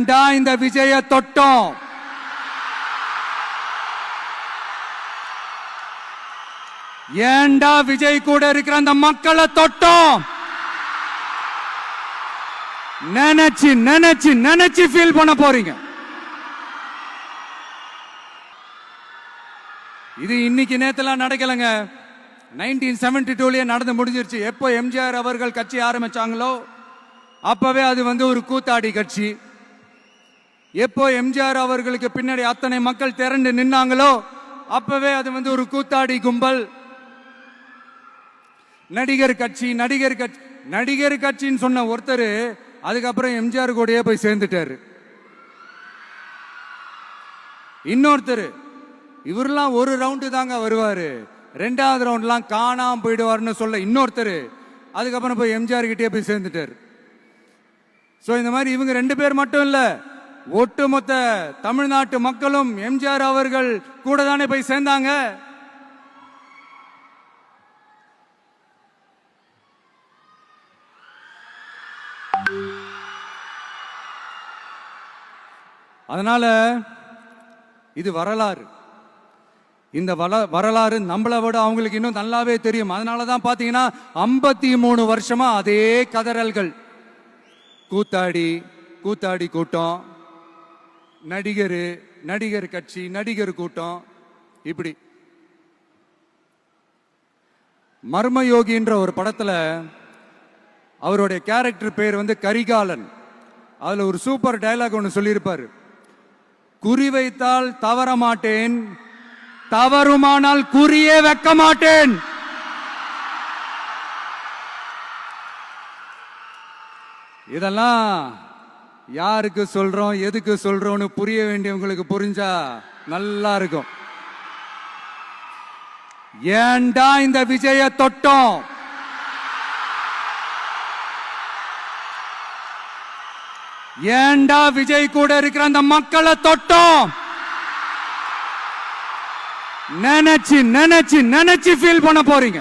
ஏண்டா இந்த விஜய தொட்டோம்? ஏண்டா விஜய் கூட இருக்கிற அந்த மக்களை தொட்டோம்? நினைச்சு நினைச்சு நினைச்சு ஃபீல் பண்ண போறீங்க. இது இன்னைக்கு நேத்துல நடக்கலங்க. 1972லயே நடந்து முடிஞ்சிருச்சு. எப்போ எம்ஜிஆர் அவர்கள் கட்சி ஆரம்பிச்சாங்களோ அப்பவே அது ஒரு கூத்தாடி கட்சி. எப்போ எம்ஜிஆர் அவர்களுக்கு பின்னாடி அத்தனை மக்கள் திரண்டு நின்னாங்களோ அப்பவே அது ஒரு கூத்தாடி கும்பல். நடிகர் கட்சி நடிகர் கட்சி நடிகர் கட்சின்னு சொன்ன ஒருத்தர் அதுக்கப்புறம் எம்ஜிஆர் கூடயே போய் சேர்ந்துட்டாரு. இன்னொருத்தர் இவரெல்லாம் ஒரு ரவுண்டு தாங்க வருவாரு, ரெண்டாவது ரவுண்ட்லாம் காணாம போயிடுவாருன்னு சொல்ல இன்னொருத்தர் அதுக்கப்புறம் போய் எம்ஜிஆர் கிட்டே போய் சேர்ந்துட்டாரு. சோ இந்த மாதிரி இவங்க ரெண்டு பேர் மட்டும் இல்ல, ஒட்டுமொத்த தமிழ்நாட்டு மக்களும் எம்ஜிஆர் அவர்கள் கூட தானே போய் சேர்ந்தாங்க. அதனால இது வரலாறு. இந்த வரலாறு நம்மளை விட அவங்களுக்கு இன்னும் நல்லாவே தெரியும். அதனாலதான் பாத்தீங்கன்னா 53 வருஷமா அதே கதறல்கள். கூத்தாடி கூத்தாடி கூட்டம், நடிகர் கட்சி நடிகர் கூட்டம். இப்படி மர்மயோகின்ற ஒரு படத்துல அவருடைய கேரக்டர் பேர் கரிகாலன். அதுல ஒரு சூப்பர் டயலாக் ஒன்று சொல்லியிருப்பாரு. குறி வைத்தால் தவற மாட்டேன், தவறுமானால் குறியே வைக்க மாட்டேன். இதெல்லாம் யாருக்கு சொல்றோம் எதுக்கு சொல்றோம்னு புரிய வேண்டியவங்களுக்கு புரிஞ்சா நல்லா இருக்கும். ஏண்டா இந்த விஜய தொட்டோம்? ஏண்டா விஜய் கூட இருக்கிற அந்த மக்களை தொட்டோம்? நினைச்சு நினைச்சு நினைச்சு ஃபீல் பண்ண போறீங்க.